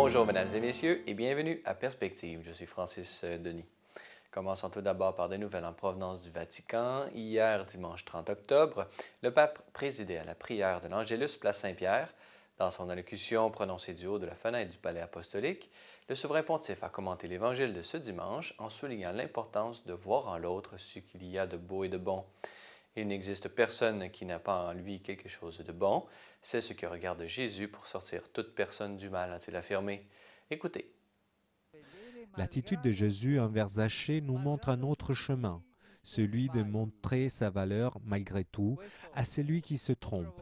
Bonjour mesdames et messieurs et bienvenue à Perspective. Je suis Francis Denis. Commençons tout d'abord par des nouvelles en provenance du Vatican. Hier, dimanche 30 octobre, le pape présidait à la prière de l'Angélus place Saint-Pierre. Dans son allocution prononcée du haut de la fenêtre du palais apostolique, le souverain pontife a commenté l'Évangile de ce dimanche en soulignant l'importance de voir en l'autre ce qu'il y a de beau et de bon. Il n'existe personne qui n'a pas en lui quelque chose de bon. C'est ce que regarde Jésus pour sortir toute personne du mal, a-t-il affirmé. Écoutez. L'attitude de Jésus envers Zachée nous montre un autre chemin, celui de montrer sa valeur, malgré tout, à celui qui se trompe.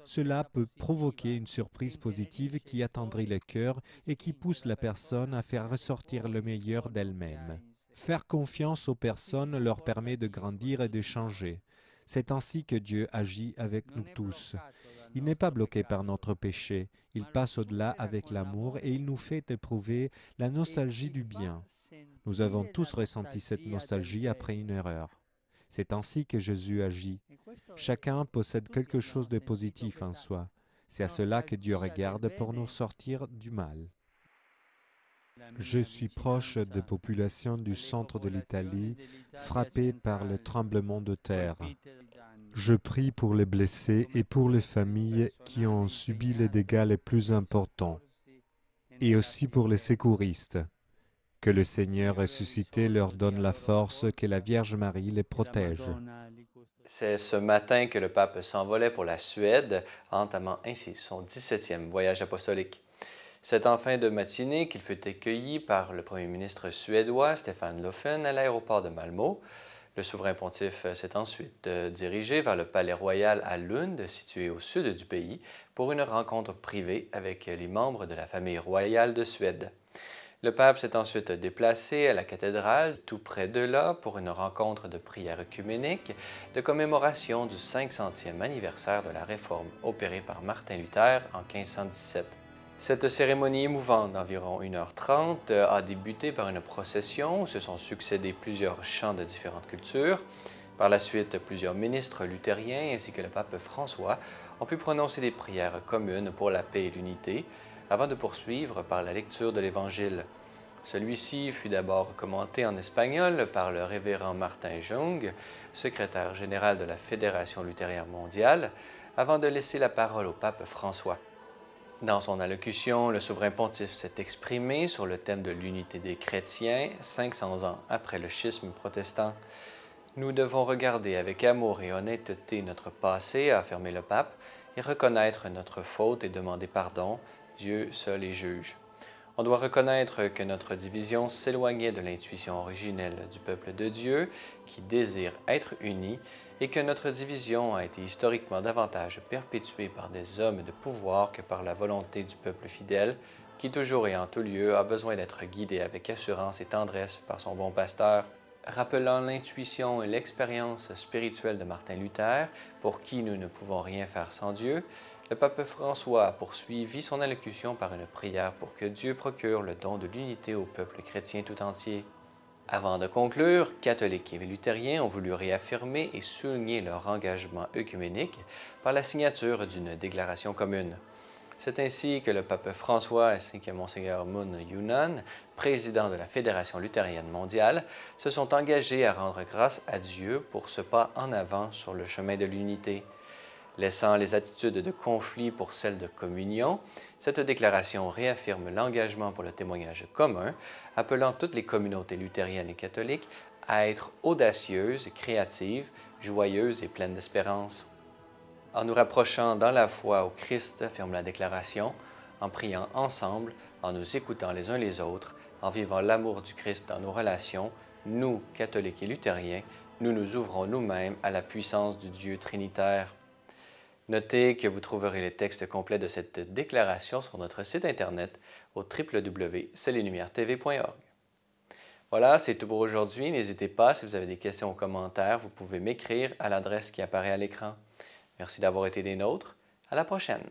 Cela peut provoquer une surprise positive qui attendrit le cœur et qui pousse la personne à faire ressortir le meilleur d'elle-même. Faire confiance aux personnes leur permet de grandir et de changer. C'est ainsi que Dieu agit avec nous tous. Il n'est pas bloqué par notre péché, il passe au-delà avec l'amour et il nous fait éprouver la nostalgie du bien. Nous avons tous ressenti cette nostalgie après une erreur. C'est ainsi que Jésus agit. Chacun possède quelque chose de positif en soi. C'est à cela que Dieu regarde pour nous sortir du mal. Je suis proche des populations du centre de l'Italie frappées par le tremblement de terre. Je prie pour les blessés et pour les familles qui ont subi les dégâts les plus importants, et aussi pour les secouristes. Que le Seigneur ressuscité leur donne la force, que la Vierge Marie les protège. C'est ce matin que le pape s'envolait pour la Suède, entamant ainsi son 17e voyage apostolique. C'est en fin de matinée qu'il fut accueilli par le premier ministre suédois Stefan Löfven à l'aéroport de Malmö. Le souverain pontife s'est ensuite dirigé vers le palais royal à Lund, situé au sud du pays, pour une rencontre privée avec les membres de la famille royale de Suède. Le pape s'est ensuite déplacé à la cathédrale, tout près de là, pour une rencontre de prière œcuménique de commémoration du 500e anniversaire de la réforme opérée par Martin Luther en 1517. Cette cérémonie émouvante d'environ 1h30 a débuté par une procession où se sont succédés plusieurs chants de différentes cultures. Par la suite, plusieurs ministres luthériens ainsi que le pape François ont pu prononcer des prières communes pour la paix et l'unité, avant de poursuivre par la lecture de l'Évangile. Celui-ci fut d'abord commenté en espagnol par le révérend Martin Jung, secrétaire général de la Fédération luthérienne mondiale, avant de laisser la parole au pape François. Dans son allocution, le souverain pontife s'est exprimé sur le thème de l'unité des chrétiens 500 ans après le schisme protestant. Nous devons regarder avec amour et honnêteté notre passé, a affirmé le pape, et reconnaître notre faute et demander pardon. Dieu seul est juge. On doit reconnaître que notre division s'éloignait de l'intuition originelle du peuple de Dieu qui désire être uni et que notre division a été historiquement davantage perpétuée par des hommes de pouvoir que par la volonté du peuple fidèle qui toujours et en tout lieu a besoin d'être guidé avec assurance et tendresse par son bon pasteur. Rappelant l'intuition et l'expérience spirituelle de Martin Luther, pour qui nous ne pouvons rien faire sans Dieu, le pape François a poursuivi son allocution par une prière pour que Dieu procure le don de l'unité au peuple chrétien tout entier. Avant de conclure, catholiques et luthériens ont voulu réaffirmer et souligner leur engagement œcuménique par la signature d'une déclaration commune. C'est ainsi que le pape François ainsi que Monseigneur Moon Yunan, président de la Fédération luthérienne mondiale, se sont engagés à rendre grâce à Dieu pour ce pas en avant sur le chemin de l'unité. Laissant les attitudes de conflit pour celles de communion, cette déclaration réaffirme l'engagement pour le témoignage commun, appelant toutes les communautés luthériennes et catholiques à être audacieuses, créatives, joyeuses et pleines d'espérance. En nous rapprochant dans la foi au Christ, affirme la déclaration, en priant ensemble, en nous écoutant les uns les autres, en vivant l'amour du Christ dans nos relations, nous, catholiques et luthériens, nous nous ouvrons nous-mêmes à la puissance du Dieu trinitaire. Notez que vous trouverez les textes complets de cette déclaration sur notre site Internet au www.cellelumière-tv.org. Voilà, c'est tout pour aujourd'hui. N'hésitez pas, si vous avez des questions ou commentaires, vous pouvez m'écrire à l'adresse qui apparaît à l'écran. Merci d'avoir été des nôtres. À la prochaine!